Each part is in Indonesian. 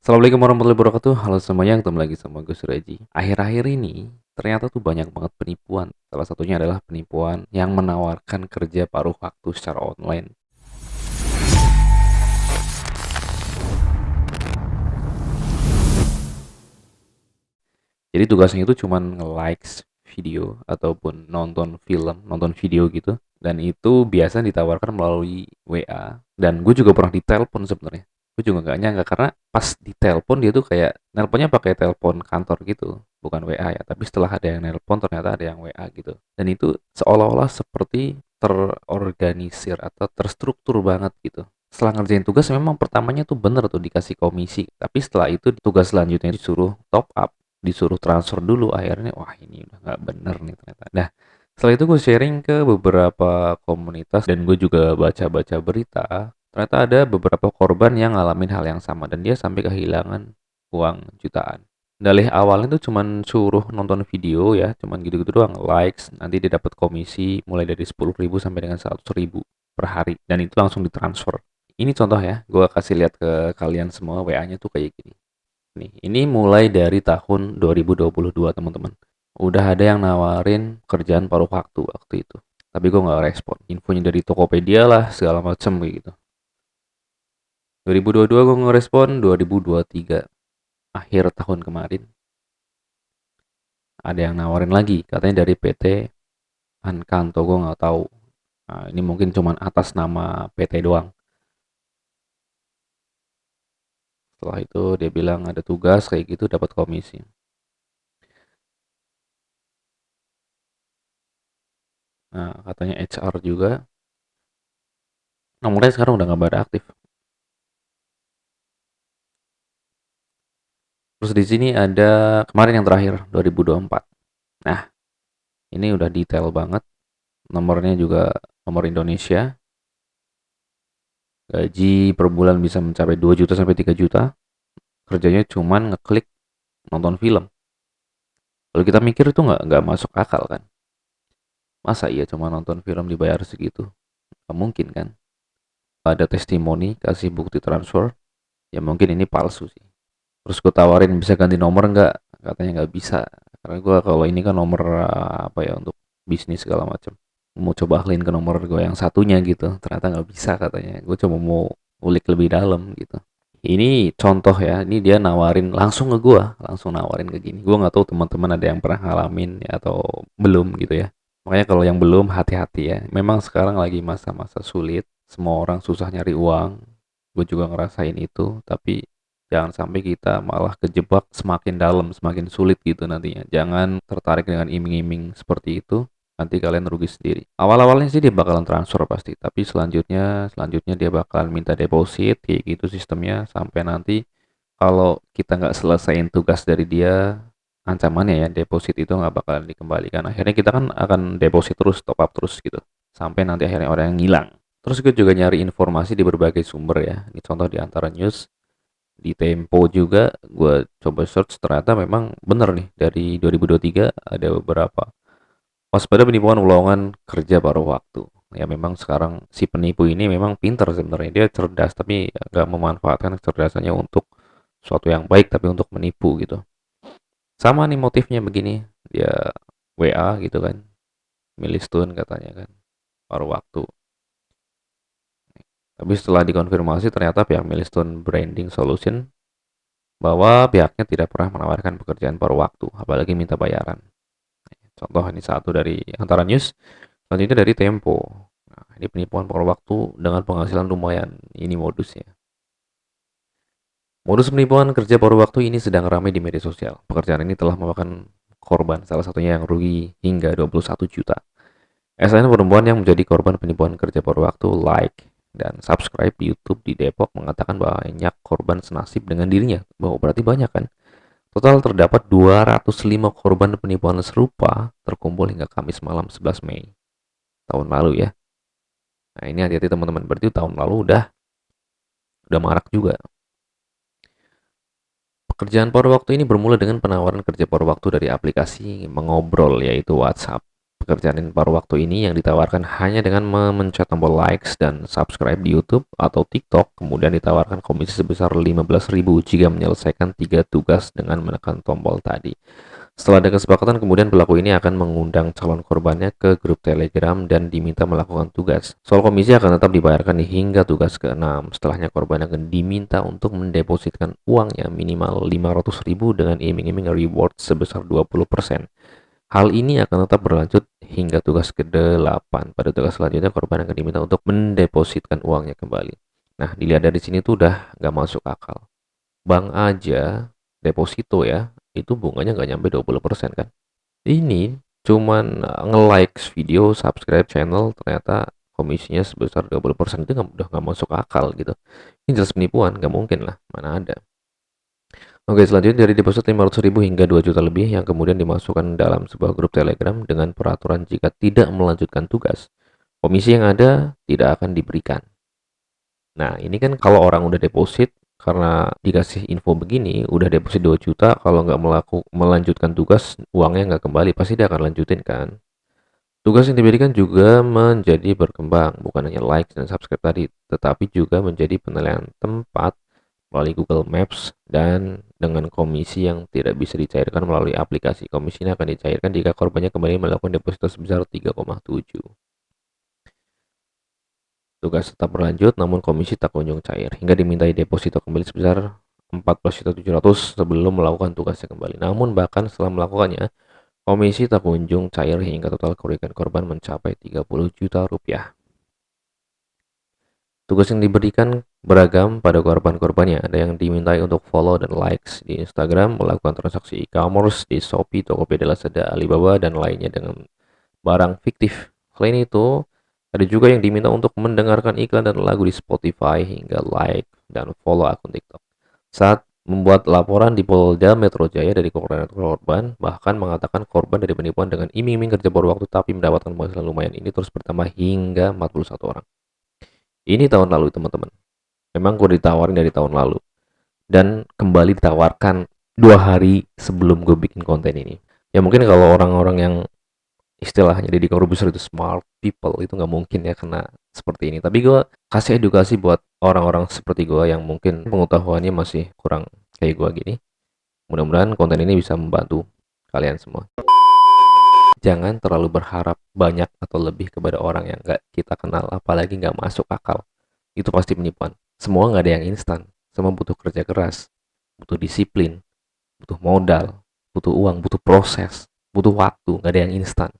Assalamualaikum warahmatullahi wabarakatuh. Halo semuanya, ketemu lagi sama gue Suraji. Akhir-akhir ini ternyata tuh banyak banget penipuan. Salah satunya adalah penipuan yang menawarkan kerja paruh waktu secara online. Jadi tugasnya itu cuman nge-likes video ataupun nonton film, nonton video gitu. Dan itu biasa ditawarkan melalui WA. Dan gue juga pernah ditelepon sebenarnya. Gue juga nggak nyangka karena pas ditelepon dia tuh kayak nelponnya pakai telepon kantor gitu, bukan WA ya. Tapi setelah ada yang nelpon ternyata ada yang WA gitu. Dan itu seolah-olah seperti terorganisir atau terstruktur banget gitu. Setelah ngerjain tugas memang pertamanya tuh bener tuh dikasih komisi, tapi setelah itu tugas selanjutnya disuruh top up, disuruh transfer dulu. Akhirnya wah ini udah nggak bener nih ternyata. Nah, setelah itu gue sharing ke beberapa komunitas dan gue juga baca-baca berita. Ternyata ada beberapa korban yang ngalamin hal yang sama dan dia sampai kehilangan uang jutaan. Dalih awalnya tuh cuman suruh nonton video ya, cuman gitu-gitu doang, likes, nanti dia dapat komisi mulai dari 10.000 sampai dengan 100.000 per hari dan itu langsung ditransfer. Ini contoh ya, gue kasih lihat ke kalian semua WA-nya tuh kayak gini. Nih, ini mulai dari tahun 2022 teman-teman. Udah ada yang nawarin kerjaan paruh waktu waktu itu. Tapi gue nggak respon. Infonya dari Tokopedia lah, segala macem kayak gitu. 2022 gue ngerespon, 2023 akhir tahun kemarin ada yang nawarin lagi, katanya dari PT Ankanto, gue nggak tahu. Nah, ini mungkin cuman atas nama PT doang. Setelah itu dia bilang ada tugas kayak gitu dapat komisi. Nah, katanya HR juga. Nomornya sekarang udah nggak pada aktif. Terus di sini ada kemarin yang terakhir 2024. Nah, ini udah detail banget. Nomornya juga nomor Indonesia. Gaji per bulan bisa mencapai 2 juta sampai 3 juta. Kerjanya cuman ngeklik nonton film. Kalau kita mikir itu nggak masuk akal kan. Masa iya cuma nonton film dibayar segitu? Nggak mungkin kan. Ada testimoni, kasih bukti transfer. Ya mungkin ini palsu sih. Terus gue tawarin bisa ganti nomor nggak? Katanya nggak bisa. Karena gue kalau ini kan nomor apa ya untuk bisnis segala macam. Mau coba alin ke nomor gue yang satunya gitu. Ternyata nggak bisa katanya. Gue cuma mau ulik lebih dalam gitu. Ini contoh ya. Ini dia nawarin langsung ke gue, langsung nawarin ke gini. Gue nggak tahu teman-teman ada yang pernah ngalamin ya, atau belum gitu ya. Makanya kalau yang belum hati-hati ya. Memang sekarang lagi masa-masa sulit. Semua orang susah nyari uang. Gue juga ngerasain itu. Tapi jangan sampai kita malah kejebak semakin dalam, semakin sulit gitu nantinya. Jangan tertarik dengan iming-iming seperti itu. Nanti kalian rugi sendiri. Awal-awalnya sih dia bakalan transfer pasti, tapi selanjutnya dia bakalan minta deposit kayak gitu sistemnya sampai nanti kalau kita nggak selesaiin tugas dari dia, ancamannya ya deposit itu nggak bakalan dikembalikan. Akhirnya kita kan akan deposit terus, top up terus gitu, sampai nanti akhirnya orang yang ngilang. Terus gue juga nyari informasi di berbagai sumber ya. Ini contoh di antara news, di Tempo juga gue coba search, ternyata memang bener nih dari 2023 ada beberapa waspada penipuan lowongan kerja paruh waktu. Ya memang sekarang si penipu ini memang pintar sebenarnya, dia cerdas tapi nggak memanfaatkan kecerdasannya untuk suatu yang baik tapi untuk menipu gitu. Sama nih motifnya begini, dia WA gitu kan, milestone katanya kan, paruh waktu. Tapi setelah dikonfirmasi ternyata pihak Milestone Branding Solution bahwa pihaknya tidak pernah menawarkan pekerjaan paruh waktu, apalagi minta bayaran. Contoh ini satu dari antara news, selanjutnya dari Tempo. Nah, ini penipuan paruh waktu dengan penghasilan lumayan. Ini modusnya. Modus penipuan kerja paruh waktu ini sedang ramai di media sosial. Pekerjaan ini telah memakan korban, salah satunya yang rugi hingga 21 juta. SN perempuan yang menjadi korban penipuan kerja paruh waktu like dan subscribe di YouTube di Depok mengatakan bahwa banyak korban senasib dengan dirinya. Bahwa berarti banyak kan? Total terdapat 205 korban penipuan serupa terkumpul hingga Kamis malam 11 Mei tahun lalu ya. Nah, ini hati-hati teman-teman, berarti tahun lalu udah marak juga. Pekerjaan paruh waktu ini bermula dengan penawaran kerja paruh waktu dari aplikasi mengobrol yaitu WhatsApp. Pekerjaan paruh waktu ini yang ditawarkan hanya dengan memencet tombol likes dan subscribe di YouTube atau TikTok, kemudian ditawarkan komisi sebesar 15.000 jika menyelesaikan 3 tugas dengan menekan tombol tadi. Setelah ada kesepakatan, kemudian pelaku ini akan mengundang calon korbannya ke grup Telegram dan diminta melakukan tugas. Soal komisi akan tetap dibayarkan hingga tugas ke-6. Setelahnya korban akan diminta untuk mendepositkan uangnya minimal 500.000 dengan iming-iming reward sebesar 20%. Hal ini akan tetap berlanjut hingga tugas ke-8. Pada tugas selanjutnya, korban akan diminta untuk mendepositkan uangnya kembali. Nah, dilihat dari sini tuh udah nggak masuk akal. Bank aja, deposito ya, itu bunganya nggak nyampe 20% kan. Ini cuman nge-likes video, subscribe channel, ternyata komisinya sebesar 20%, itu udah nggak masuk akal gitu. Ini jelas penipuan, nggak mungkin lah, mana ada. Oke, selanjutnya dari deposit 500.000 hingga 2 juta lebih yang kemudian dimasukkan dalam sebuah grup Telegram dengan peraturan jika tidak melanjutkan tugas, komisi yang ada tidak akan diberikan. Nah, ini kan kalau orang udah deposit, karena dikasih info begini, udah deposit 2 juta, kalau nggak melanjutkan tugas, uangnya nggak kembali, pasti dia akan lanjutin kan. Tugas yang diberikan juga menjadi berkembang, bukan hanya like dan subscribe tadi, tetapi juga menjadi penilaian tempat melalui Google Maps dan dengan komisi yang tidak bisa dicairkan melalui aplikasi. Komisi ini akan dicairkan jika korbannya kembali melakukan deposito sebesar 3,7. Tugas tetap berlanjut namun komisi tak kunjung cair hingga dimintai deposito kembali sebesar 14.700 sebelum melakukan tugasnya kembali. Namun bahkan setelah melakukannya, komisi tak kunjung cair hingga total kerugian korban mencapai 30 juta rupiah. Tugas yang diberikan beragam pada korban-korbannya. Ada yang dimintai untuk follow dan likes di Instagram, melakukan transaksi e-commerce di Shopee, Tokopedia, Lazada, Alibaba, dan lainnya dengan barang fiktif. Selain itu, ada juga yang diminta untuk mendengarkan iklan dan lagu di Spotify hingga like dan follow akun TikTok. Saat membuat laporan di Polda Metro Jaya dari korban, bahkan mengatakan korban dari penipuan dengan iming-iming kerja paruh waktu tapi mendapatkan penghasilan lumayan ini terus bertambah hingga 41 orang. Ini tahun lalu teman-teman. Memang gue ditawarin dari tahun lalu. Dan kembali ditawarkan 2 hari sebelum gue bikin konten ini. Ya mungkin kalau orang-orang yang istilahnya jadi korupsi itu smart people, itu nggak mungkin ya kena seperti ini. Tapi gue kasih edukasi buat orang-orang seperti gue yang mungkin pengetahuannya masih kurang kayak gue gini. Mudah-mudahan konten ini bisa membantu kalian semua. Jangan terlalu berharap banyak atau lebih kepada orang yang nggak kita kenal, apalagi nggak masuk akal. Itu pasti penipuan. Semua nggak ada yang instan. Semua butuh kerja keras, butuh disiplin, butuh modal, butuh uang, butuh proses, butuh waktu. Nggak ada yang instan.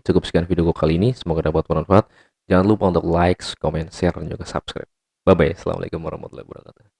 Cukup sekian video gue kali ini. Semoga dapat bermanfaat. Jangan lupa untuk like, comment, share, dan juga subscribe. Bye-bye. Assalamualaikum warahmatullahi wabarakatuh.